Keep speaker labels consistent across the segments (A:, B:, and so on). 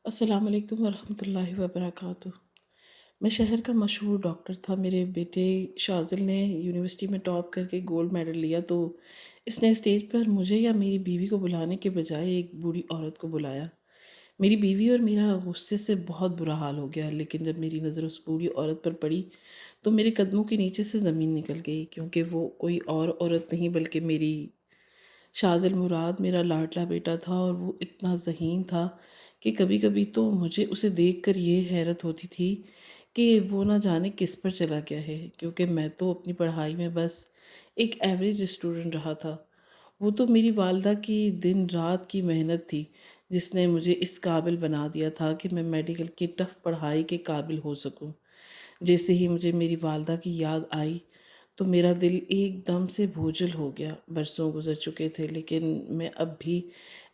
A: السلام علیکم ورحمۃ اللہ وبرکاتہ۔ میں شہر کا مشہور ڈاکٹر تھا۔ میرے بیٹے شازل نے یونیورسٹی میں ٹاپ کر کے گولڈ میڈل لیا تو اس نے اسٹیج پر مجھے یا میری بیوی کو بلانے کے بجائے ایک بوڑھی عورت کو بلایا۔ میری بیوی اور میرا غصے سے بہت برا حال ہو گیا، لیکن جب میری نظر اس بوڑھی عورت پر پڑی تو میرے قدموں کے نیچے سے زمین نکل گئی، کیونکہ وہ کوئی اور عورت نہیں بلکہ میری شازل مراد میرا لاڈلا بیٹا تھا، اور وہ اتنا ذہین تھا کہ کبھی کبھی تو مجھے اسے دیکھ کر یہ حیرت ہوتی تھی کہ وہ نہ جانے کس پر چلا گیا ہے، کیونکہ میں تو اپنی پڑھائی میں بس ایک ایوریج اسٹوڈنٹ رہا تھا۔ وہ تو میری والدہ کی دن رات کی محنت تھی جس نے مجھے اس قابل بنا دیا تھا کہ میں میڈیکل کی ٹف پڑھائی کے قابل ہو سکوں۔ جیسے ہی مجھے میری والدہ کی یاد آئی تو میرا دل ایک دم سے بوجھل ہو گیا۔ برسوں گزر چکے تھے لیکن میں اب بھی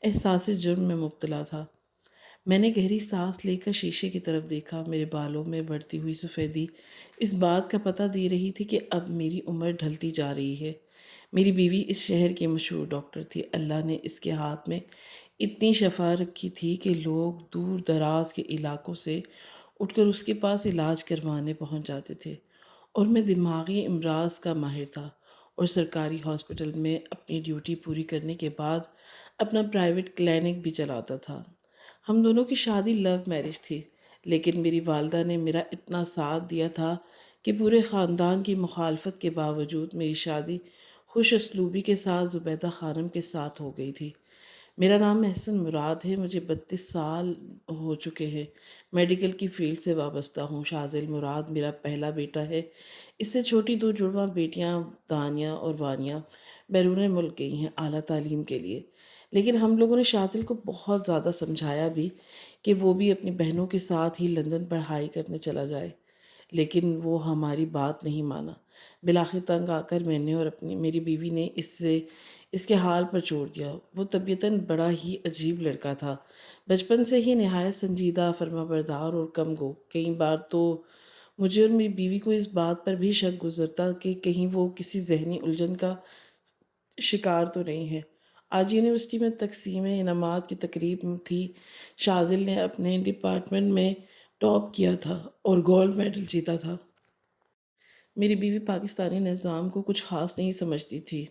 A: احساس جرم میں مبتلا تھا۔ میں نے گہری سانس لے کر شیشے کی طرف دیکھا۔ میرے بالوں میں بڑھتی ہوئی سفیدی اس بات کا پتہ دے رہی تھی کہ اب میری عمر ڈھلتی جا رہی ہے۔ میری بیوی اس شہر کی مشہور ڈاکٹر تھی۔ اللہ نے اس کے ہاتھ میں اتنی شفا رکھی تھی کہ لوگ دور دراز کے علاقوں سے اٹھ کر اس کے پاس علاج کروانے پہنچ جاتے تھے، اور میں دماغی امراض کا ماہر تھا اور سرکاری ہاسپٹل میں اپنی ڈیوٹی پوری کرنے کے بعد اپنا پرائیویٹ کلینک بھی چلاتا تھا۔ ہم دونوں کی شادی لو میرج تھی، لیکن میری والدہ نے میرا اتنا ساتھ دیا تھا کہ پورے خاندان کی مخالفت کے باوجود میری شادی خوش اسلوبی کے ساتھ زبیدہ خانم کے ساتھ ہو گئی تھی۔ میرا نام محسن مراد ہے، مجھے 32 سال ہو چکے ہیں، میڈیکل کی فیلڈ سے وابستہ ہوں۔ شازل مراد میرا پہلا بیٹا ہے۔ اس سے چھوٹی دو جڑواں بیٹیاں دانیہ اور وانیہ بیرون ملک گئی ہیں اعلیٰ تعلیم کے لیے، لیکن ہم لوگوں نے شازل کو بہت زیادہ سمجھایا بھی کہ وہ بھی اپنی بہنوں کے ساتھ ہی لندن پڑھائی کرنے چلا جائے، لیکن وہ ہماری بات نہیں مانا۔ بالآخر تنگ آ کر میں نے اور میری بیوی نے اس کے حال پر چھوڑ دیا۔ وہ طبیعتاً بڑا ہی عجیب لڑکا تھا، بچپن سے ہی نہایت سنجیدہ، فرما بردار اور کم گو۔ کئی بار تو مجھے اور میری بیوی کو اس بات پر بھی شک گزرتا کہ کہیں وہ کسی ذہنی الجھن کا شکار تو نہیں ہے۔ آج یونیورسٹی میں تقسیم انعامات کی تقریب تھی۔ شازل نے اپنے ڈپارٹمنٹ میں ٹاپ کیا تھا اور گولڈ میڈل جیتا تھا۔ میری بیوی پاکستانی نظام کو کچھ خاص نہیں سمجھتی تھی۔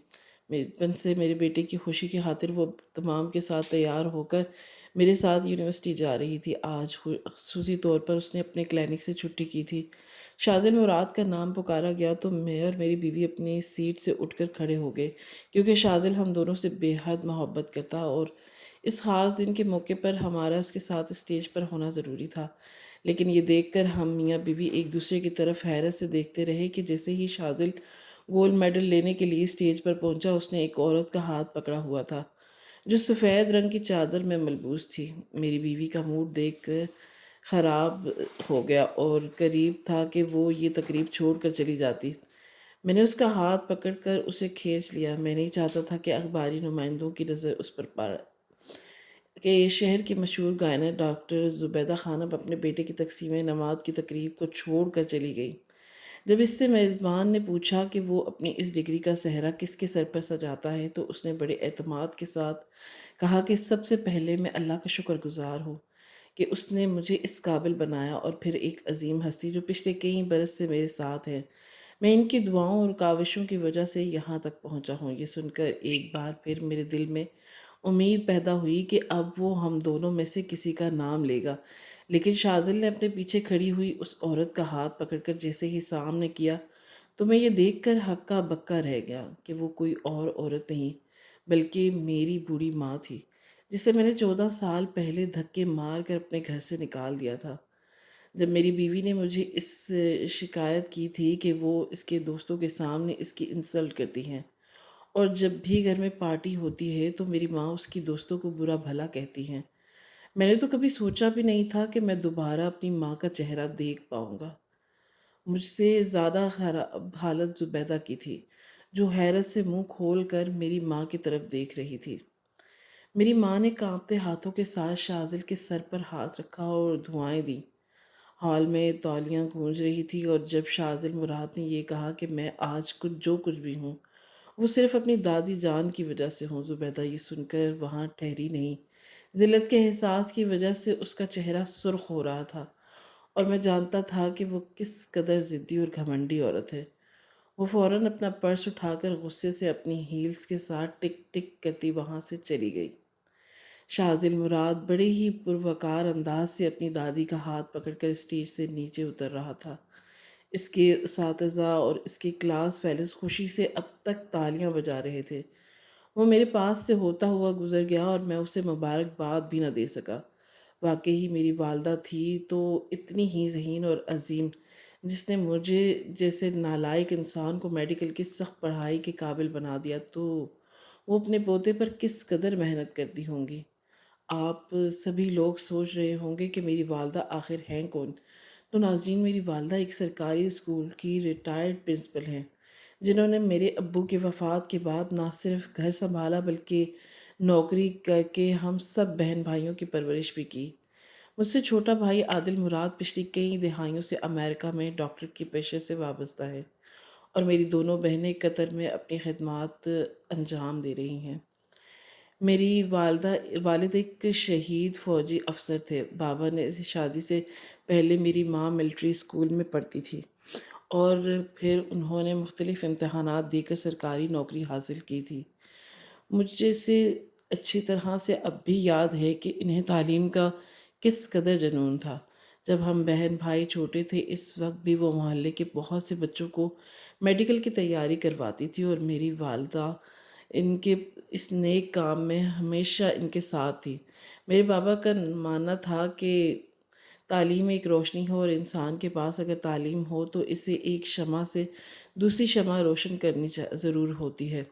A: بچپن سے میرے بیٹے کی خوشی کی خاطر وہ تمام کے ساتھ تیار ہو کر میرے ساتھ یونیورسٹی جا رہی تھی۔ آج خصوصی طور پر اس نے اپنے کلینک سے چھٹی کی تھی۔ شازل مراد کا نام پکارا گیا تو میں اور میری بیوی اپنی سیٹ سے اٹھ کر کھڑے ہو گئے، کیونکہ شازل ہم دونوں سے بے حد محبت کرتا اور اس خاص دن کے موقع پر ہمارا اس کے ساتھ اسٹیج پر ہونا ضروری تھا۔ لیکن یہ دیکھ کر ہم میاں بیوی ایک دوسرے کی طرف حیرت سے دیکھتے رہے کہ جیسے ہی شازل گولڈ میڈل لینے کے لیے اسٹیج پر پہنچا، اس نے ایک عورت کا ہاتھ پکڑا ہوا تھا جو سفید رنگ کی چادر میں ملبوس تھی۔ میری بیوی کا موڈ دیکھ کر خراب ہو گیا اور قریب تھا کہ وہ یہ تقریب چھوڑ کر چلی جاتی۔ میں نے اس کا ہاتھ پکڑ کر اسے کھینچ لیا۔ میں نہیں چاہتا تھا کہ اخباری نمائندوں کی نظر اس پر پڑ کہ شہر کی مشہور گائنر ڈاکٹر زبیدہ خانم اپنے بیٹے کی تقسیم انعامات کی تقریب کو چھوڑ کر چلی گئی۔ جب اس سے میزبان نے پوچھا کہ وہ اپنی اس ڈگری کا صحرا کس کے سر پر سجاتا ہے تو اس نے بڑے اعتماد کے ساتھ کہا کہ سب سے پہلے میں اللہ کا شکر گزار ہوں کہ اس نے مجھے اس قابل بنایا، اور پھر ایک عظیم ہستی جو پچھلے کئی برس سے میرے ساتھ ہے۔ میں ان کی دعاؤں اور کاوشوں کی وجہ سے یہاں تک پہنچا ہوں۔ یہ سن کر ایک بار پھر میرے دل میں امید پیدا ہوئی کہ اب وہ ہم دونوں میں سے کسی کا نام لے گا، لیکن شازل نے اپنے پیچھے کھڑی ہوئی اس عورت کا ہاتھ پکڑ کر جیسے ہی سامنے کیا تو میں یہ دیکھ کر ہکا بکا رہ گیا کہ وہ کوئی اور عورت نہیں بلکہ میری بوڑھی ماں تھی، جسے میں نے 14 سال پہلے دھکے مار کر اپنے گھر سے نکال دیا تھا۔ جب میری بیوی نے مجھے اس شکایت کی تھی کہ وہ اس کے دوستوں کے سامنے اس کی انسلٹ کرتی ہیں، اور جب بھی گھر میں پارٹی ہوتی ہے تو میری ماں اس کی دوستوں کو برا بھلا کہتی ہیں، میں نے تو کبھی سوچا بھی نہیں تھا کہ میں دوبارہ اپنی ماں کا چہرہ دیکھ پاؤں گا۔ مجھ سے زیادہ خراب حالت زبیدہ کی تھی، جو حیرت سے منہ کھول کر میری ماں کی طرف دیکھ رہی تھی۔ میری ماں نے کانپتے ہاتھوں کے ساتھ شازل کے سر پر ہاتھ رکھا اور دعائیں دیں۔ ہال میں تولیاں گونج رہی تھی، اور جب شازل مراد نے یہ کہا کہ میں آج جو کچھ بھی ہوں وہ صرف اپنی دادی جان کی وجہ سے ہوں، زبیدہ یہ سن کر وہاں ٹھہری نہیں، ذلت کے احساس کی وجہ سے اس کا چہرہ سرخ ہو رہا تھا، اور میں جانتا تھا کہ وہ کس قدر ضدی اور گھمنڈی عورت ہے۔ وہ فوراً اپنا پرس اٹھا کر غصے سے اپنی ہیلز کے ساتھ ٹک ٹک کرتی وہاں سے چلی گئی۔ شاذل مراد بڑے ہی پروقار انداز سے اپنی دادی کا ہاتھ پکڑ کر اسٹیج سے نیچے اتر رہا تھا۔ اس کے اساتذہ اور اس کے کلاس فیلوز خوشی سے اب تک تالیاں بجا رہے تھے۔ وہ میرے پاس سے ہوتا ہوا گزر گیا اور میں اسے مبارکباد بھی نہ دے سکا۔ واقعی میری والدہ تھی تو اتنی ہی ذہین اور عظیم، جس نے مجھے جیسے نالائق انسان کو میڈیکل کی سخت پڑھائی کے قابل بنا دیا، تو وہ اپنے پوتے پر کس قدر محنت کرتی ہوں گی۔ آپ سبھی لوگ سوچ رہے ہوں گے کہ میری والدہ آخر ہیں کون؟ تو ناظرین، میری والدہ ایک سرکاری اسکول کی ریٹائرڈ پرنسپل ہیں، جنہوں نے میرے ابو کے وفات کے بعد نہ صرف گھر سنبھالا بلکہ نوکری کر کے ہم سب بہن بھائیوں کی پرورش بھی کی۔ مجھ سے چھوٹا بھائی عادل مراد پچھلی کئی دہائیوں سے امریکہ میں ڈاکٹر کے پیشے سے وابستہ ہے، اور میری دونوں بہنیں قطر میں اپنی خدمات انجام دے رہی ہیں۔ میری والد ایک شہید فوجی افسر تھے۔ بابا نے شادی سے پہلے میری ماں ملٹری اسکول میں پڑھتی تھی، اور پھر انہوں نے مختلف امتحانات دے کر سرکاری نوکری حاصل کی تھی۔ مجھے سے اچھی طرح سے اب بھی یاد ہے کہ انہیں تعلیم کا کس قدر جنون تھا۔ جب ہم بہن بھائی چھوٹے تھے، اس وقت بھی وہ محلے کے بہت سے بچوں کو میڈیکل کی تیاری کرواتی تھی، اور میری والدہ ان کے اس نیک کام میں ہمیشہ ان کے ساتھ تھی۔ میرے بابا کا ماننا تھا کہ تعلیم ایک روشنی ہو، اور انسان کے پاس اگر تعلیم ہو تو اسے ایک شمع سے دوسری شمع روشن کرنی ضرور ہوتی ہے۔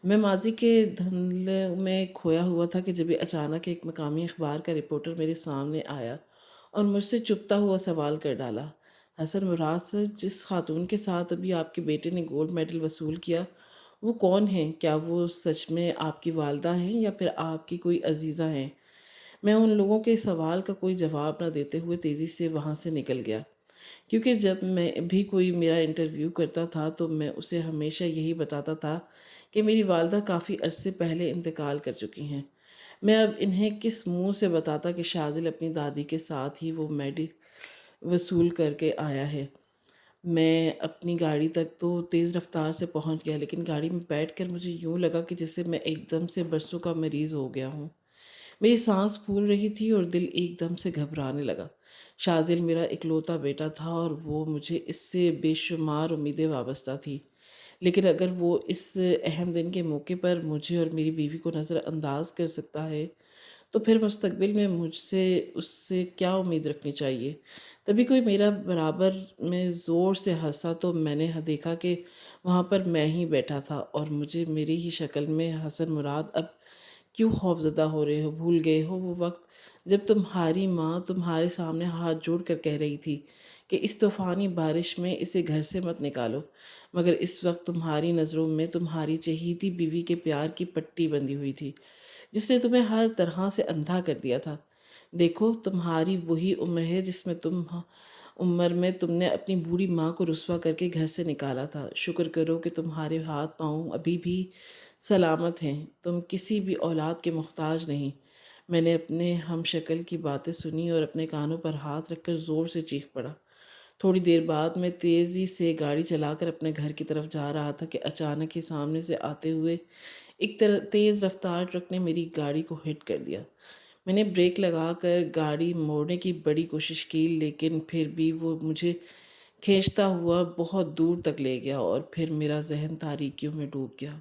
A: میں ماضی کے دھندلے میں کھویا ہوا تھا کہ جب اچانک ایک مقامی اخبار کا رپورٹر میرے سامنے آیا اور مجھ سے چپتا ہوا سوال کر ڈالا، حسن مراد سر، جس خاتون کے ساتھ ابھی آپ کے بیٹے نے گولڈ میڈل وصول کیا، وہ کون ہیں؟ کیا وہ سچ میں آپ کی والدہ ہیں یا پھر آپ کی کوئی عزیزہ ہیں؟ میں ان لوگوں کے سوال کا کوئی جواب نہ دیتے ہوئے تیزی سے وہاں سے نکل گیا، کیونکہ جب میں بھی کوئی میرا انٹرویو کرتا تھا تو میں اسے ہمیشہ یہی بتاتا تھا کہ میری والدہ کافی عرصے پہلے انتقال کر چکی ہیں۔ میں اب انہیں کس منہ سے بتاتا کہ شاذل اپنی دادی کے ساتھ ہی وہ میڈل وصول کر کے آیا ہے۔ میں اپنی گاڑی تک تو تیز رفتار سے پہنچ گیا، لیکن گاڑی میں بیٹھ کر مجھے یوں لگا کہ جیسے میں ایک دم سے برسوں کا مریض ہو گیا ہوں۔ میری سانس پھول رہی تھی اور دل ایک دم سے گھبرانے لگا۔ شاذل میرا اکلوتا بیٹا تھا، اور وہ مجھے اس سے بے شمار امیدیں وابستہ تھی، لیکن اگر وہ اس اہم دن کے موقع پر مجھے اور میری بیوی کو نظر انداز کر سکتا ہے تو پھر مستقبل میں مجھ سے اس سے کیا امید رکھنی چاہیے۔ تبھی کوئی میرا برابر میں زور سے ہنسا تو میں نے دیکھا کہ وہاں پر میں ہی بیٹھا تھا، اور مجھے میری ہی شکل میں حسن مراد، اب کیوں خوفزدہ ہو رہے ہو؟ بھول گئے ہو وہ وقت جب تمہاری ماں تمہارے سامنے ہاتھ جوڑ کر کہہ رہی تھی کہ اس طوفانی بارش میں اسے گھر سے مت نکالو، مگر اس وقت تمہاری نظروں میں تمہاری چہیتی بیوی کے پیار کی پٹی بندھی ہوئی تھی، جس نے تمہیں ہر طرح سے اندھا کر دیا تھا۔ دیکھو، تمہاری وہی عمر میں تم نے اپنی بوڑھی ماں کو رسوا کر کے گھر سے نکالا تھا۔ شکر کرو کہ تمہارے ہاتھ پاؤں ابھی بھی سلامت ہیں، تم کسی بھی اولاد کے محتاج نہیں۔ میں نے اپنے ہم شکل کی باتیں سنی اور اپنے کانوں پر ہاتھ رکھ کر زور سے چیخ پڑا۔ تھوڑی دیر بعد میں تیزی سے گاڑی چلا کر اپنے گھر کی طرف جا رہا تھا کہ اچانک ہی سامنے سے آتے ہوئے ایک تیز رفتار ٹرک نے میری گاڑی کو ہٹ کر دیا۔ میں نے بریک لگا کر گاڑی موڑنے کی بڑی کوشش کی، لیکن پھر بھی وہ مجھے کھینچتا ہوا بہت دور تک لے گیا، اور پھر میرا ذہن تاریکیوں میں ڈوب گیا۔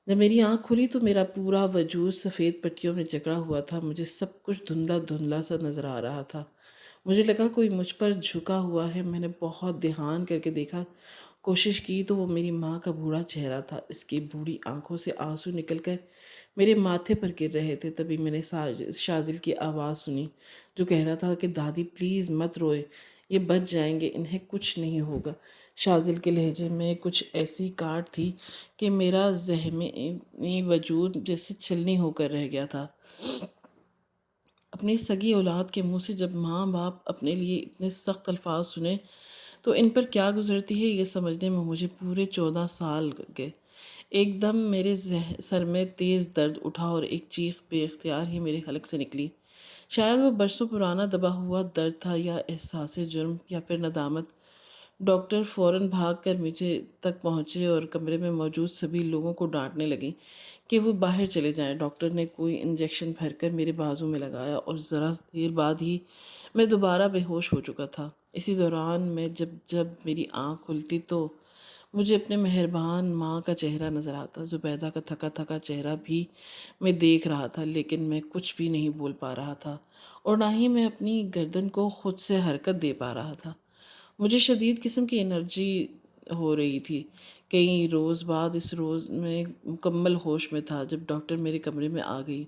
A: جب میری آنکھ کھلی تو میرا پورا وجود سفید پٹیوں میں جکڑا ہوا تھا۔ مجھے سب کچھ دھندلا دھندلا سا نظر آ رہا تھا۔ مجھے لگا کوئی مجھ پر جھکا ہوا ہے۔ میں نے بہت دھیان کر کے دیکھا، کوشش کی تو وہ میری ماں کا بوڑھا چہرہ تھا۔ اس کی بوڑھی آنکھوں سے آنسو نکل کر میرے ماتھے پر گر رہے تھے۔ تبھی میں نے شاذل کی آواز سنی، جو کہہ رہا تھا کہ دادی پلیز مت روئے، یہ بچ جائیں گے، انہیں کچھ نہیں ہوگا۔ شاذل کے لہجے میں کچھ ایسی کاٹ تھی کہ میرا ذہنی وجود جیسے چھلنی ہو کر رہ گیا تھا۔ اپنی سگی اولاد کے منہ سے جب ماں باپ اپنے لیے اتنے سخت الفاظ سنیں تو ان پر کیا گزرتی ہے، یہ سمجھنے میں مجھے پورے 14 سال گئے۔ ایک دم میرے سر میں تیز درد اٹھا اور ایک چیخ بے اختیار ہی میرے حلق سے نکلی۔ شاید وہ برسوں پرانا دبا ہوا درد تھا یا احساس جرم یا پھر ندامت۔ ڈاکٹر فوراً بھاگ کر مجھے تک پہنچے اور کمرے میں موجود سبھی لوگوں کو ڈانٹنے لگیں کہ وہ باہر چلے جائیں۔ ڈاکٹر نے کوئی انجیکشن بھر کر میرے بازو میں لگایا اور ذرا دیر بعد ہی میں دوبارہ بے ہوش ہو چکا تھا۔ اسی دوران میں جب میری آنکھ کھلتی تو مجھے اپنے مہربان ماں کا چہرہ نظر آتا۔ زبیدہ کا تھکا تھکا چہرہ بھی میں دیکھ رہا تھا، لیکن میں کچھ بھی نہیں بول پا رہا تھا اور نہ ہی میں اپنی گردن کو خود سے حرکت دے پا رہا تھا۔ مجھے شدید قسم کی انرجی ہو رہی تھی۔ کئی روز بعد اس روز میں مکمل ہوش میں تھا جب ڈاکٹر میرے کمرے میں آ گئی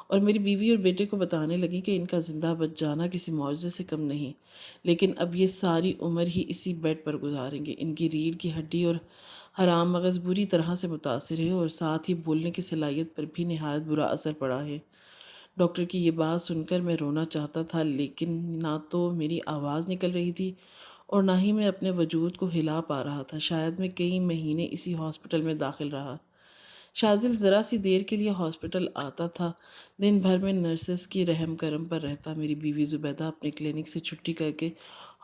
A: اور میری بیوی اور بیٹے کو بتانے لگی کہ ان کا زندہ بچ جانا کسی معجزے سے کم نہیں، لیکن اب یہ ساری عمر ہی اسی بیڈ پر گزاریں گے۔ ان کی ریڑھ کی ہڈی اور حرام مغز بری طرح سے متاثر ہے اور ساتھ ہی بولنے کی صلاحیت پر بھی نہایت برا اثر پڑا ہے۔ ڈاکٹر کی یہ بات سن کر میں رونا چاہتا تھا، لیکن نہ تو میری آواز نکل رہی تھی اور نہ ہی میں اپنے وجود کو ہلا پا رہا تھا۔ شاید میں کئی مہینے اسی ہاسپٹل میں داخل رہا۔ شاذل ذرا سی دیر کے لیے ہاسپٹل آتا تھا، دن بھر میں نرسز کی رحم کرم پر رہتا۔ میری بیوی زبیدہ اپنے کلینک سے چھٹی کر کے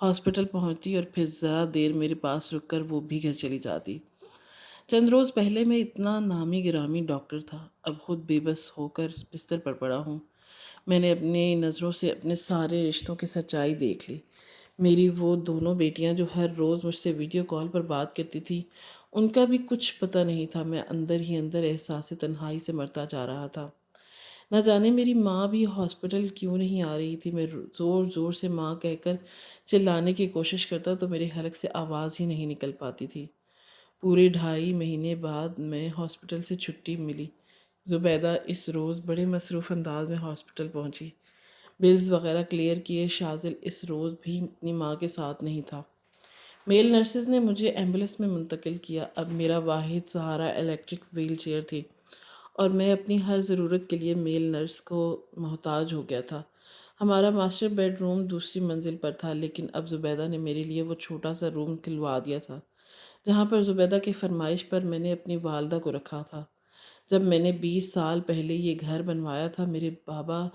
A: ہاسپٹل پہنچتی اور پھر ذرا دیر میرے پاس رک کر وہ بھی گھر چلی جاتی۔ چند روز پہلے میں اتنا نامی گرامی ڈاکٹر تھا، اب خود بے بس ہو کر بستر پر پڑا ہوں۔ میں نے اپنی نظروں سے اپنے سارے رشتوں کی سچائی دیکھ لی۔ میری وہ دونوں بیٹیاں جو ہر روز مجھ سے ویڈیو کال پر بات کرتی تھی، ان کا بھی کچھ پتہ نہیں تھا۔ میں اندر ہی اندر احساس تنہائی سے مرتا جا رہا تھا۔ نہ جانے میری ماں بھی ہاسپٹل کیوں نہیں آ رہی تھی۔ میں زور زور سے ماں کہہ کر چلانے کی کوشش کرتا تو میرے حلق سے آواز ہی نہیں نکل پاتی تھی۔ پورے 2.5 مہینے بعد میں ہاسپٹل سے چھٹی ملی۔ زبیدہ اس روز بڑے مصروف انداز میں ہاسپٹل پہنچی، بلز وغیرہ کلیئر کیے۔ شاذل اس روز بھی اپنی ماں کے ساتھ نہیں تھا۔ میل نرسز نے مجھے ایمبولینس میں منتقل کیا۔ اب میرا واحد سہارا الیکٹرک وہیل چیئر تھی اور میں اپنی ہر ضرورت کے لیے میل نرس کو محتاج ہو گیا تھا۔ ہمارا ماسٹر بیڈ روم دوسری منزل پر تھا، لیکن اب زبیدہ نے میرے لیے وہ چھوٹا سا روم کھلوا دیا تھا جہاں پر زبیدہ کی فرمائش پر میں نے اپنی والدہ کو رکھا تھا۔ جب میں نے 20 سال پہلے یہ گھر بنوایا تھا، میرے بابا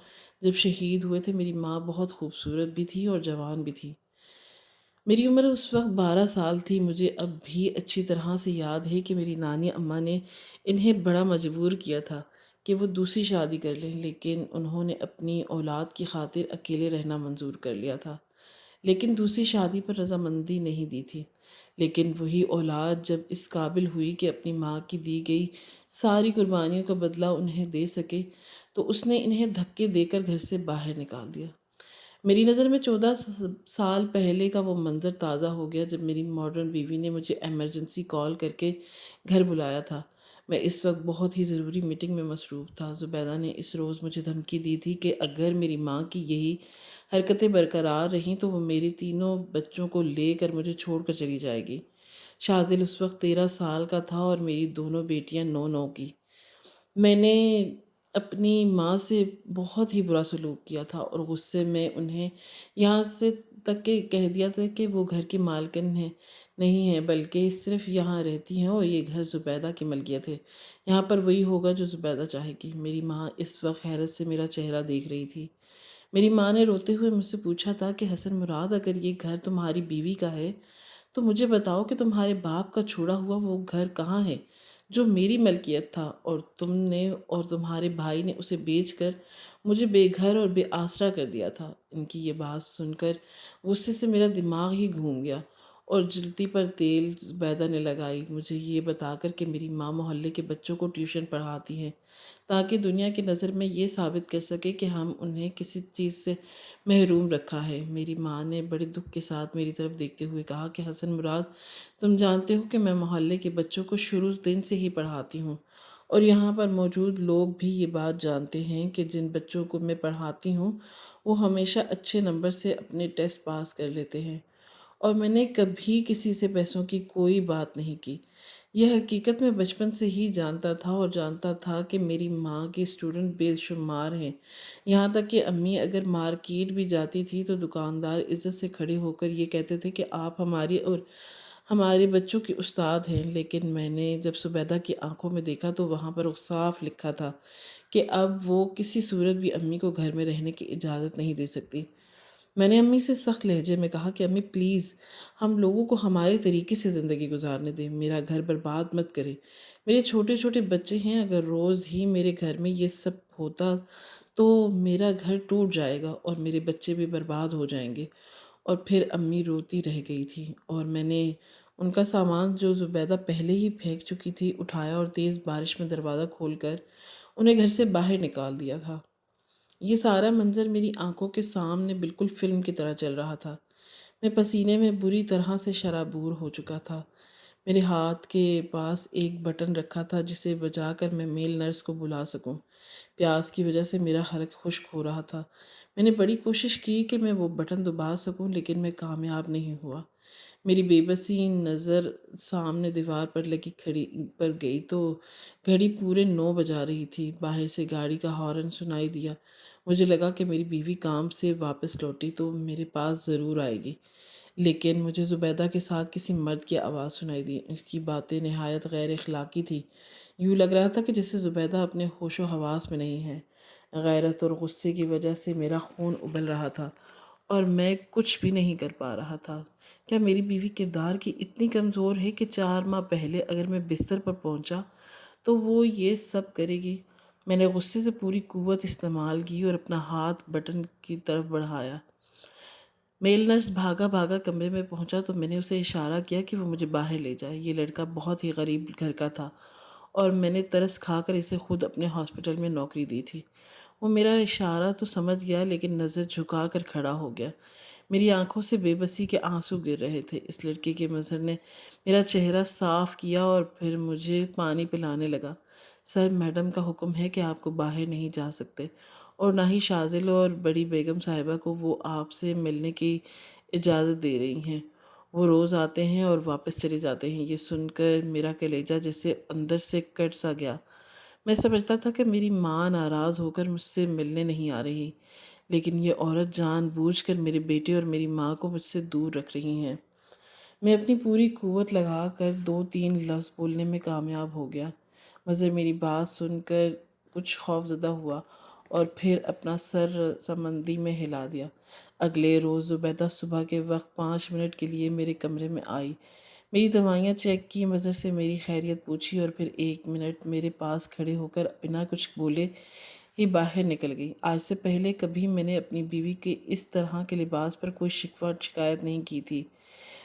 A: جب شہید ہوئے تھے، میری ماں بہت خوبصورت بھی تھی اور جوان بھی تھی۔ میری عمر اس وقت 12 سال تھی۔ مجھے اب بھی اچھی طرح سے یاد ہے کہ میری نانی اماں نے انہیں بڑا مجبور کیا تھا کہ وہ دوسری شادی کر لیں، لیکن انہوں نے اپنی اولاد کی خاطر اکیلے رہنا منظور کر لیا تھا، لیکن دوسری شادی پر رضامندی نہیں دی تھی۔ لیکن وہی اولاد جب اس قابل ہوئی کہ اپنی ماں کی دی گئی ساری قربانیوں کا بدلہ انہیں دے سکے تو اس نے انہیں دھکے دے کر گھر سے باہر نکال دیا۔ میری نظر میں 14 سال پہلے کا وہ منظر تازہ ہو گیا جب میری ماڈرن بیوی نے مجھے ایمرجنسی کال کر کے گھر بلایا تھا۔ میں اس وقت بہت ہی ضروری میٹنگ میں مصروف تھا۔ زبیدہ نے اس روز مجھے دھمکی دی تھی کہ اگر میری ماں کی یہی حرکتیں برقرار رہیں تو وہ میری تینوں بچوں کو لے کر مجھے چھوڑ کر چلی جائے گی۔ شاذل اس وقت 13 سال کا تھا اور میری دونوں بیٹیاں 9 کی۔ میں نے اپنی ماں سے بہت ہی برا سلوک کیا تھا اور غصے میں انہیں یہاں سے تک کہ کہہ دیا تھا کہ وہ گھر کی مالکن نہیں ہیں بلکہ صرف یہاں رہتی ہیں اور یہ گھر زبیدہ کی ملکیت ہے۔ یہاں پر وہی ہوگا جو زبیدہ چاہے گی۔ میری ماں اس وقت حیرت سے میرا چہرہ دیکھ رہی تھی۔ میری ماں نے روتے ہوئے مجھ سے پوچھا تھا کہ حسن مراد، اگر یہ گھر تمہاری بیوی کا ہے تو مجھے بتاؤ کہ تمہارے باپ کا چھوڑا ہوا وہ گھر کہاں ہے جو میری ملکیت تھا، اور تم نے اور تمہارے بھائی نے اسے بیچ کر مجھے بے گھر اور بے آسرا کر دیا تھا۔ ان کی یہ بات سن کر غصے سے میرا دماغ ہی گھوم گیا اور جلتی پر تیل زبیدہ نے لگائی، مجھے یہ بتا کر کہ میری ماں محلے کے بچوں کو ٹیوشن پڑھاتی ہیں تاکہ دنیا کی نظر میں یہ ثابت کر سکے کہ ہم انہیں کسی چیز سے محروم رکھا ہے۔ میری ماں نے بڑے دکھ کے ساتھ میری طرف دیکھتے ہوئے کہا کہ حسن مراد، تم جانتے ہو کہ میں محلے کے بچوں کو شروع دن سے ہی پڑھاتی ہوں اور یہاں پر موجود لوگ بھی یہ بات جانتے ہیں کہ جن بچوں کو میں پڑھاتی ہوں وہ ہمیشہ اچھے نمبر سے اپنے ٹیسٹ پاس کر لیتے ہیں، اور میں نے کبھی کسی سے پیسوں کی کوئی بات نہیں کی۔ یہ حقیقت میں بچپن سے ہی جانتا تھا اور جانتا تھا کہ میری ماں کے اسٹوڈنٹ بے شمار ہیں، یہاں تک کہ امی اگر مارکیٹ بھی جاتی تھی تو دکاندار عزت سے کھڑے ہو کر یہ کہتے تھے کہ آپ ہماری اور ہمارے بچوں کے استاد ہیں، لیکن میں نے جب زبیدہ کی آنکھوں میں دیکھا تو وہاں پر صاف لکھا تھا کہ اب وہ کسی صورت بھی امی کو گھر میں رہنے کی اجازت نہیں دے سکتی۔ میں نے امی سے سخت لہجے میں کہا کہ امی پلیز ہم لوگوں کو ہمارے طریقے سے زندگی گزارنے دیں، میرا گھر برباد مت کریں۔ میرے چھوٹے چھوٹے بچے ہیں، اگر روز ہی میرے گھر میں یہ سب ہوتا تو میرا گھر ٹوٹ جائے گا اور میرے بچے بھی برباد ہو جائیں گے۔ اور پھر امی روتی رہ گئی تھی اور میں نے ان کا سامان جو زبیدہ پہلے ہی پھینک چکی تھی اٹھایا اور تیز بارش میں دروازہ کھول کر انہیں گھر سے باہر نکال دیا تھا۔ یہ سارا منظر میری آنکھوں کے سامنے بالکل فلم کی طرح چل رہا تھا۔ میں پسینے میں بری طرح سے شرابور ہو چکا تھا۔ میرے ہاتھ کے پاس ایک بٹن رکھا تھا جسے بجا کر میں میل نرس کو بلا سکوں۔ پیاس کی وجہ سے میرا حلق خشک ہو رہا تھا۔ میں نے بڑی کوشش کی کہ میں وہ بٹن دبا سکوں لیکن میں کامیاب نہیں ہوا۔ میری بے بسی نظر سامنے دیوار پر لگی گھڑی پر گئی تو گھڑی پورے 9 بجا رہی تھی۔ باہر سے گاڑی کا ہارن سنائی دیا۔ مجھے لگا کہ میری بیوی کام سے واپس لوٹی تو میرے پاس ضرور آئے گی، لیکن مجھے زبیدہ کے ساتھ کسی مرد کی آواز سنائی دی۔ اس کی باتیں نہایت غیر اخلاقی تھی۔ یوں لگ رہا تھا کہ جیسے زبیدہ اپنے ہوش و حواس میں نہیں ہے۔ غیرت اور غصے کی وجہ سے میرا خون ابل رہا تھا اور میں کچھ بھی نہیں کر پا رہا تھا۔ کیا میری بیوی کردار کی اتنی کمزور ہے کہ 4 ماہ پہلے اگر میں بستر پر پہنچا تو وہ یہ سب کرے گی؟ میں نے غصے سے پوری قوت استعمال کی اور اپنا ہاتھ بٹن کی طرف بڑھایا۔ میل نرس بھاگا بھاگا کمرے میں پہنچا تو میں نے اسے اشارہ کیا کہ وہ مجھے باہر لے جائے۔ یہ لڑکا بہت ہی غریب گھر کا تھا اور میں نے ترس کھا کر اسے خود اپنے ہاسپٹل میں نوکری دی تھی۔ وہ میرا اشارہ تو سمجھ گیا لیکن نظر جھکا کر کھڑا ہو گیا۔ میری آنکھوں سے بے بسی کے آنسو گر رہے تھے۔ اس لڑکے کے منظر نے میرا چہرہ صاف کیا اور پھر مجھے پانی پلانے لگا۔ سر، میڈم کا حکم ہے کہ آپ کو باہر نہیں جا سکتے اور نہ ہی شاذل اور بڑی بیگم صاحبہ کو وہ آپ سے ملنے کی اجازت دے رہی ہیں۔ وہ روز آتے ہیں اور واپس چلے جاتے ہیں۔ یہ سن کر میرا کلیجہ جیسے اندر سے کٹ سا گیا۔ میں سمجھتا تھا کہ میری ماں ناراض ہو کر مجھ سے ملنے نہیں آ رہی، لیکن یہ عورت جان بوجھ کر میرے بیٹے اور میری ماں کو مجھ سے دور رکھ رہی ہیں۔ میں اپنی پوری قوت لگا کر 2-3 لفظ بولنے میں کامیاب ہو گیا۔ مظہر میری بات سن کر کچھ خوف زدہ ہوا اور پھر اپنا سر رضامندی میں ہلا دیا۔ اگلے روز زبیدہ صبح کے وقت 5 منٹ کے لیے میرے کمرے میں آئی، میری دوائیاں چیک کی، مظہر سے میری خیریت پوچھی اور پھر 1 منٹ میرے پاس کھڑے ہو کر بنا کچھ بولے ہی باہر نکل گئی۔ آج سے پہلے کبھی میں نے اپنی بیوی کے اس طرح کے لباس پر کوئی شکوہ شکایت نہیں کی تھی،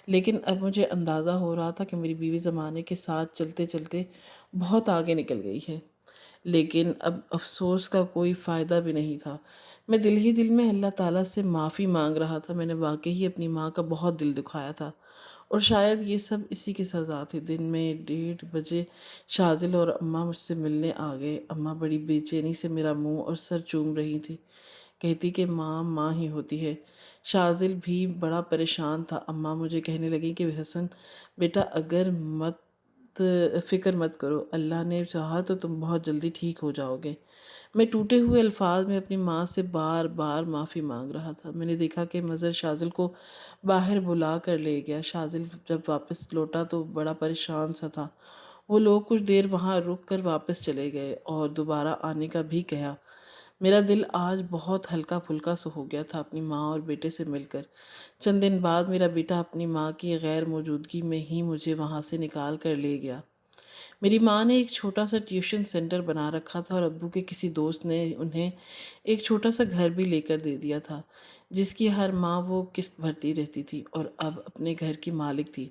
A: لیکن اب مجھے اندازہ ہو رہا تھا کہ میری بیوی زمانے کے ساتھ چلتے چلتے بہت آگے نکل گئی ہے۔ لیکن اب افسوس کا کوئی فائدہ بھی نہیں تھا۔ میں دل ہی دل میں اللہ تعالیٰ سے معافی مانگ رہا تھا۔ میں نے واقعی اپنی ماں کا بہت دل دکھایا تھا اور شاید یہ سب اسی کی سزا تھی۔ دن میں 1:30 بجے شاذل اور اماں مجھ سے ملنے آ گئے۔ اماں بڑی بے چینی سے میرا منہ اور سر چوم رہی تھی، کہتی کہ ماں ماں ہی ہوتی ہے۔ شاذل بھی بڑا پریشان تھا۔ اماں مجھے کہنے لگی کہ حسن بیٹا اگر فکر مت کرو، اللہ نے چاہا تو تم بہت جلدی ٹھیک ہو جاؤ گے۔ میں ٹوٹے ہوئے الفاظ میں اپنی ماں سے بار بار معافی مانگ رہا تھا۔ میں نے دیکھا کہ مظہر شاذل کو باہر بلا کر لے گیا۔ شاذل جب واپس لوٹا تو بڑا پریشان سا تھا۔ وہ لوگ کچھ دیر وہاں رک کر واپس چلے گئے اور دوبارہ آنے کا بھی کہا۔ میرا دل آج بہت ہلکا پھلکا سا ہو گیا تھا اپنی ماں اور بیٹے سے مل کر۔ چند دن بعد میرا بیٹا اپنی ماں کی غیر موجودگی میں ہی مجھے وہاں سے نکال کر لے گیا۔ میری ماں نے ایک چھوٹا سا ٹیوشن سینٹر بنا رکھا تھا اور ابو کے کسی دوست نے انہیں ایک چھوٹا سا گھر بھی لے کر دے دیا تھا جس کی ہر ماہ وہ قسط بھرتی رہتی تھی اور اب اپنے گھر کی مالک تھی۔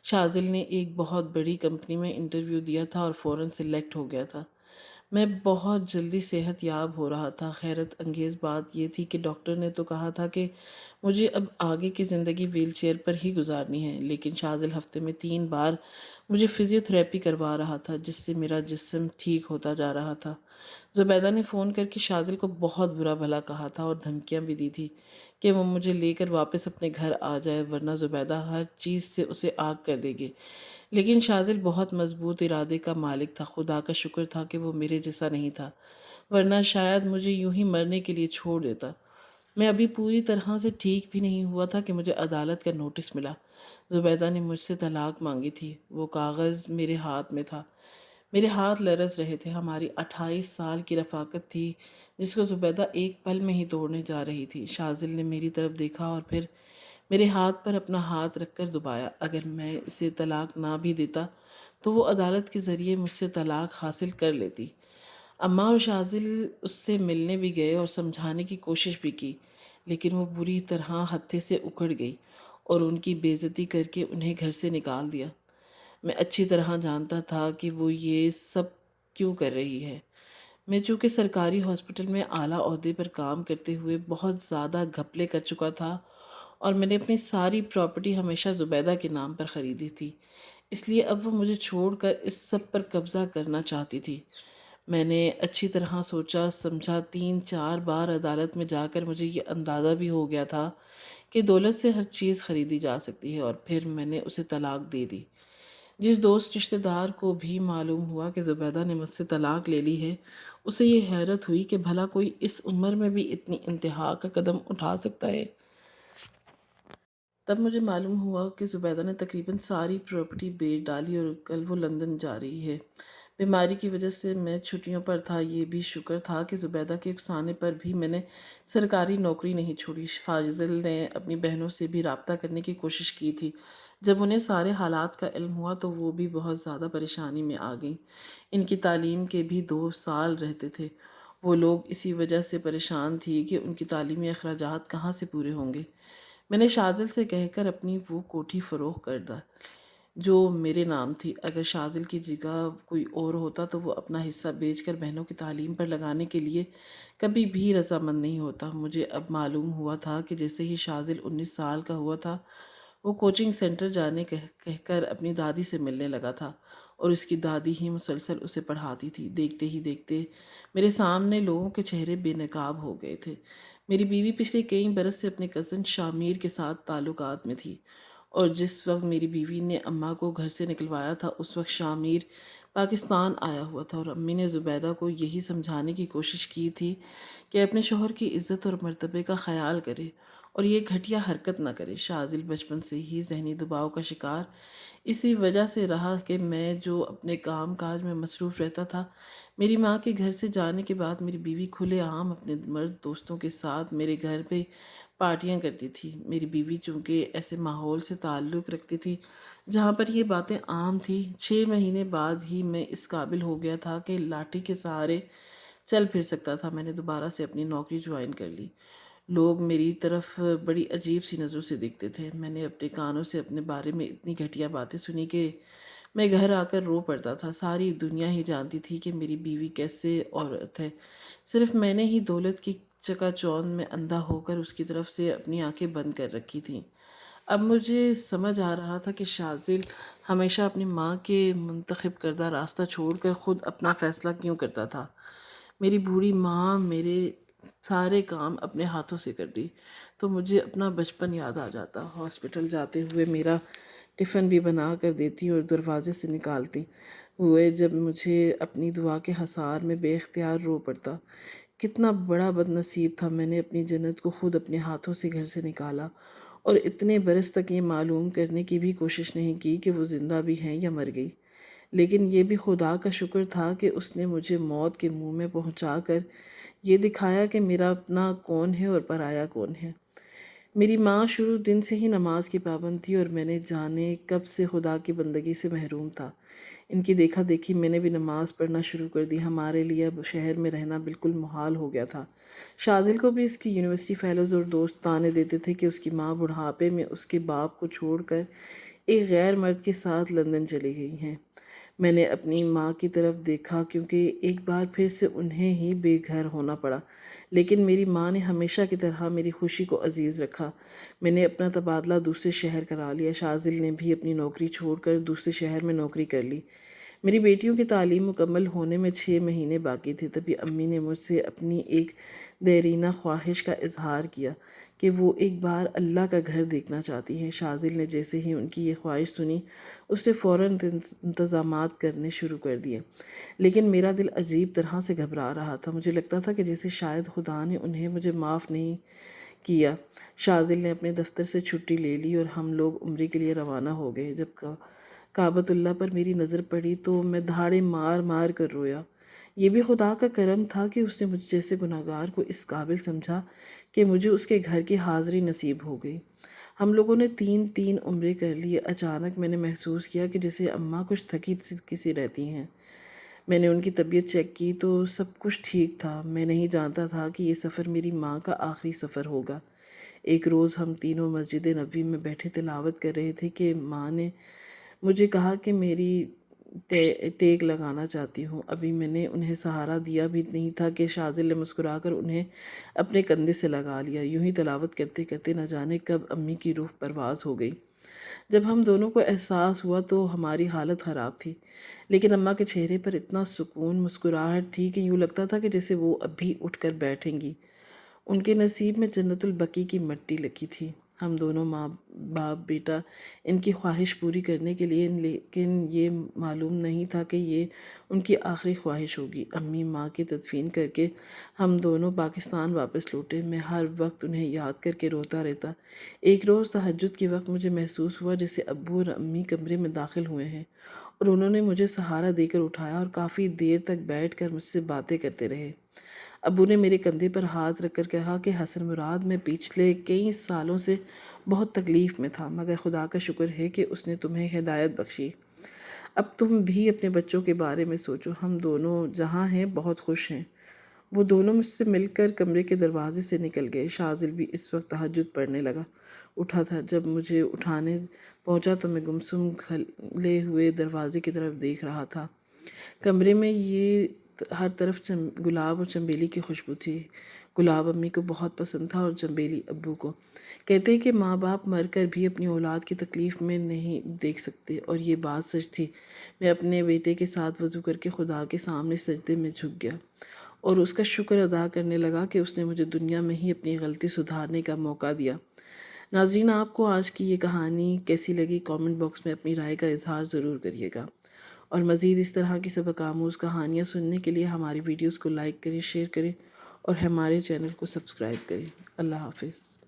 A: شاذل نے ایک بہت بڑی کمپنی میں انٹرویو دیا تھا اور فوراً سلیکٹ ہو گیا تھا۔ میں بہت جلدی صحت یاب ہو رہا تھا۔ حیرت انگیز بات یہ تھی کہ ڈاکٹر نے تو کہا تھا کہ مجھے اب آگے کی زندگی ویل چیئر پر ہی گزارنی ہے، لیکن شاذل ہفتے میں 3 بار مجھے فزیو تھراپی کروا رہا تھا جس سے میرا جسم ٹھیک ہوتا جا رہا تھا۔ زبیدہ نے فون کر کے شاذل کو بہت برا بھلا کہا تھا اور دھمکیاں بھی دی تھی کہ وہ مجھے لے کر واپس اپنے گھر آ جائے ورنہ زبیدہ ہر چیز سے اسے آگ کر دے گی۔ لیکن شاذل بہت مضبوط ارادے کا مالک تھا۔ خدا کا شکر تھا کہ وہ میرے جیسا نہیں تھا، ورنہ شاید مجھے یوں ہی مرنے کے لیے چھوڑ دیتا۔ میں ابھی پوری طرح سے ٹھیک بھی نہیں ہوا تھا کہ مجھے عدالت کا نوٹس ملا۔ زبیدہ نے مجھ سے طلاق مانگی تھی۔ وہ کاغذ میرے ہاتھ میں تھا، میرے ہاتھ لرز رہے تھے۔ ہماری 28 سال کی رفاقت تھی جس کو زبیدہ ایک پل میں ہی توڑنے جا رہی تھی۔ شاذل نے میری طرف دیکھا اور پھر میرے ہاتھ پر اپنا ہاتھ رکھ کر دبایا۔ اگر میں اسے طلاق نہ بھی دیتا تو وہ عدالت کے ذریعے مجھ سے طلاق حاصل کر لیتی۔ اماں اور شاذل اس سے ملنے بھی گئے اور سمجھانے کی کوشش بھی کی، لیکن وہ بری طرح ہتھے سے اکھڑ گئی اور ان کی بے عزتی کر کے انہیں گھر سے نکال دیا۔ میں اچھی طرح جانتا تھا کہ وہ یہ سب کیوں کر رہی ہے۔ میں چونکہ سرکاری ہاسپٹل میں اعلیٰ عہدے پر کام کرتے ہوئے بہت زیادہ گھپلے کر چکا تھا اور میں نے اپنی ساری پراپرٹی ہمیشہ زبیدہ کے نام پر خریدی تھی، اس لیے اب وہ مجھے چھوڑ کر اس سب پر قبضہ کرنا چاہتی تھی۔ میں نے اچھی طرح سوچا سمجھا، 3 4 بار عدالت میں جا کر مجھے یہ اندازہ بھی ہو گیا تھا کہ دولت سے ہر چیز خریدی جا سکتی ہے، اور پھر میں نے اسے طلاق دے دی۔ جس دوست رشتہ دار کو بھی معلوم ہوا کہ زبیدہ نے مجھ سے طلاق لے لی ہے، اسے یہ حیرت ہوئی کہ بھلا کوئی اس عمر میں بھی اتنی انتہا کا قدم اٹھا سکتا ہے۔ تب مجھے معلوم ہوا کہ زبیدہ نے تقریباً ساری پراپرٹی بیچ ڈالی اور کل وہ لندن جا رہی ہے۔ بیماری کی وجہ سے میں چھٹیوں پر تھا۔ یہ بھی شکر تھا کہ زبیدہ کے اکسانے پر بھی میں نے سرکاری نوکری نہیں چھوڑی۔ شاذل نے اپنی بہنوں سے بھی رابطہ کرنے کی کوشش کی تھی۔ جب انہیں سارے حالات کا علم ہوا تو وہ بھی بہت زیادہ پریشانی میں آ گئیں۔ ان کی تعلیم کے بھی 2 سال رہتے تھے۔ وہ لوگ اسی وجہ سے پریشان تھی کہ ان کی تعلیمی اخراجات کہاں سے پورے ہوں گے۔ میں نے شاذل سے کہہ کر اپنی وہ کوٹھی فروخت کر دی جو میرے نام تھی۔ اگر شاذل کی جگہ کوئی اور ہوتا تو وہ اپنا حصہ بیچ کر بہنوں کی تعلیم پر لگانے کے لیے کبھی بھی رضامند نہیں ہوتا۔ مجھے اب معلوم ہوا تھا کہ جیسے ہی شاذل 19 سال کا ہوا تھا، وہ کوچنگ سینٹر جانے کہہ کر اپنی دادی سے ملنے لگا تھا، اور اس کی دادی ہی مسلسل اسے پڑھاتی تھی۔ دیکھتے ہی دیکھتے میرے سامنے لوگوں کے چہرے بے نقاب ہو گئے تھے۔ میری بیوی پچھلے کئی برس سے اپنے کزن شامیر کے ساتھ تعلقات میں تھی، اور جس وقت میری بیوی نے اماں کو گھر سے نکلوایا تھا اس وقت شامیر پاکستان آیا ہوا تھا، اور امی نے زبیدہ کو یہی سمجھانے کی کوشش کی تھی کہ اپنے شوہر کی عزت اور مرتبے کا خیال کرے اور یہ گھٹیا حرکت نہ کرے۔ شاذل بچپن سے ہی ذہنی دباؤ کا شکار اسی وجہ سے رہا کہ میں جو اپنے کام کاج میں مصروف رہتا تھا، میری ماں کے گھر سے جانے کے بعد میری بیوی کھلے عام اپنے مرد دوستوں کے ساتھ میرے گھر پہ پارٹیاں کرتی تھی۔ میری بیوی چونکہ ایسے ماحول سے تعلق رکھتی تھی جہاں پر یہ باتیں عام تھیں، 6 مہینے بعد ہی میں اس قابل ہو گیا تھا کہ لاٹھی کے سہارے چل پھر سکتا تھا۔ میں نے دوبارہ سے اپنی نوکری جوائن کر لی۔ لوگ میری طرف بڑی عجیب سی نظروں سے دیکھتے تھے۔ میں نے اپنے کانوں سے اپنے بارے میں اتنی گھٹیا باتیں سنی کہ میں گھر آ کر رو پڑتا تھا۔ ساری دنیا ہی جانتی تھی کہ میری بیوی کیسے عورت ہے، صرف میں نے ہی دولت کی چکا چوند میں اندھا ہو کر اس کی طرف سے اپنی آنکھیں بند کر رکھی تھیں۔ اب مجھے سمجھ آ رہا تھا کہ شاذل ہمیشہ اپنی ماں کے منتخب کردہ راستہ چھوڑ کر خود اپنا فیصلہ کیوں کرتا تھا۔ میری بوڑھی ماں میرے سارے کام اپنے ہاتھوں سے کرتی تو مجھے اپنا بچپن یاد آ جاتا۔ ہاسپٹل جاتے ہوئے میرا ٹفن بھی بنا کر دیتی اور دروازے سے نکالتی ہوئے جب مجھے اپنی دعا کے حصار میں بے اختیار رو پڑتا۔ کتنا بڑا بد نصیب تھا، میں نے اپنی جنت کو خود اپنے ہاتھوں سے گھر سے نکالا اور اتنے برس تک یہ معلوم کرنے کی بھی کوشش نہیں کی کہ وہ زندہ بھی ہیں یا مر گئی۔ لیکن یہ بھی خدا کا شکر تھا کہ اس نے مجھے موت کے منہ میں پہنچا کر یہ دکھایا کہ میرا اپنا کون ہے اور پرایا کون ہے۔ میری ماں شروع دن سے ہی نماز کی پابند تھی اور میں نے جانے کب سے خدا کی بندگی سے محروم تھا۔ ان کی دیکھا دیکھی میں نے بھی نماز پڑھنا شروع کر دی۔ ہمارے لیے اب شہر میں رہنا بالکل محال ہو گیا تھا۔ شاذل کو بھی اس کی یونیورسٹی فیلوز اور دوست تانے دیتے تھے کہ اس کی ماں بڑھاپے میں اس کے باپ کو چھوڑ کر ایک غیر مرد کے ساتھ لندن چلی گئی ہیں۔ میں نے اپنی ماں کی طرف دیکھا کیونکہ ایک بار پھر سے انہیں ہی بے گھر ہونا پڑا، لیکن میری ماں نے ہمیشہ کی طرح میری خوشی کو عزیز رکھا۔ میں نے اپنا تبادلہ دوسرے شہر کرا لیا۔ شاذل نے بھی اپنی نوکری چھوڑ کر دوسرے شہر میں نوکری کر لی۔ میری بیٹیوں کی تعلیم مکمل ہونے میں 6 مہینے باقی تھے، تبھی امی نے مجھ سے اپنی ایک دیرینہ خواہش کا اظہار کیا کہ وہ ایک بار اللہ کا گھر دیکھنا چاہتی ہیں۔ شاذل نے جیسے ہی ان کی یہ خواہش سنی، اس نے فوراً انتظامات کرنے شروع کر دیے، لیکن میرا دل عجیب طرح سے گھبرا رہا تھا۔ مجھے لگتا تھا کہ جیسے شاید خدا نے انہیں مجھے معاف نہیں کیا۔ شاذل نے اپنے دفتر سے چھٹی لے لی اور ہم لوگ عمرے کے لیے روانہ ہو گئے۔ جب کعبۃ اللہ پر میری نظر پڑی تو میں دھاڑے مار مار کر رویا۔ یہ بھی خدا کا کرم تھا کہ اس نے مجھ جیسے گناہگار کو اس قابل سمجھا کہ مجھے اس کے گھر کی حاضری نصیب ہو گئی۔ ہم لوگوں نے 3 عمرے کر لیے۔ اچانک میں نے محسوس کیا کہ جیسے اماں کچھ تھکی سی رہتی ہیں۔ میں نے ان کی طبیعت چیک کی تو سب کچھ ٹھیک تھا۔ میں نہیں جانتا تھا کہ یہ سفر میری ماں کا آخری سفر ہوگا۔ ایک روز ہم تینوں مسجد نبوی میں بیٹھے تلاوت کر رہے تھے کہ ماں نے مجھے کہا کہ میری ٹیک لگانا چاہتی ہوں۔ ابھی میں نے انہیں سہارا دیا بھی نہیں تھا کہ شاذل نے مسکرا کر انہیں اپنے کندھے سے لگا لیا۔ یوں ہی تلاوت کرتے کرتے نہ جانے کب امی کی روح پرواز ہو گئی۔ جب ہم دونوں کو احساس ہوا تو ہماری حالت خراب تھی، لیکن اماں کے چہرے پر اتنا سکون، مسکراہٹ تھی کہ یوں لگتا تھا کہ جیسے وہ ابھی اٹھ کر بیٹھیں گی۔ ان کے نصیب میں جنت البقیع کی مٹی لکھی تھی۔ ہم دونوں ماں باپ بیٹا ان کی خواہش پوری کرنے کے لیے، لیکن یہ معلوم نہیں تھا کہ یہ ان کی آخری خواہش ہوگی۔ امی ماں کی تدفین کر کے ہم دونوں پاکستان واپس لوٹے۔ میں ہر وقت انہیں یاد کر کے روتا رہتا۔ ایک روز تہجد کے وقت مجھے محسوس ہوا جیسے ابو اور امی کمرے میں داخل ہوئے ہیں اور انہوں نے مجھے سہارا دے کر اٹھایا اور کافی دیر تک بیٹھ کر مجھ سے باتیں کرتے رہے۔ ابو نے میرے کندھے پر ہاتھ رکھ کر کہا کہ حسن مراد، میں پچھلے کئی سالوں سے بہت تکلیف میں تھا، مگر خدا کا شکر ہے کہ اس نے تمہیں ہدایت بخشی۔ اب تم بھی اپنے بچوں کے بارے میں سوچو۔ ہم دونوں جہاں ہیں بہت خوش ہیں۔ وہ دونوں مجھ سے مل کر کمرے کے دروازے سے نکل گئے۔ شاذل بھی اس وقت تہجد پڑھنے اٹھا تھا۔ جب مجھے اٹھانے پہنچا تو میں گمسم کھلے ہوئے دروازے کی طرف دیکھ رہا تھا۔ کمرے میں یہ ہر طرف گلاب اور چنبیلی کی خوشبو تھی۔ گلاب امی کو بہت پسند تھا اور چنبیلی ابو کو۔ کہتے ہیں کہ ماں باپ مر کر بھی اپنی اولاد کی تکلیف میں نہیں دیکھ سکتے، اور یہ بات سچ تھی۔ میں اپنے بیٹے کے ساتھ وضو کر کے خدا کے سامنے سجدے میں جھک گیا اور اس کا شکر ادا کرنے لگا کہ اس نے مجھے دنیا میں ہی اپنی غلطی سدھارنے کا موقع دیا۔ ناظرین، آپ کو آج کی یہ کہانی کیسی لگی؟ کامنٹ باکس میں اپنی رائے کا اظہار ضرور کریے گا، اور مزید اس طرح کی سبق آموز کہانیاں سننے کے لیے ہماری ویڈیوز کو لائک کریں، شیئر کریں اور ہمارے چینل کو سبسکرائب کریں۔ اللہ حافظ۔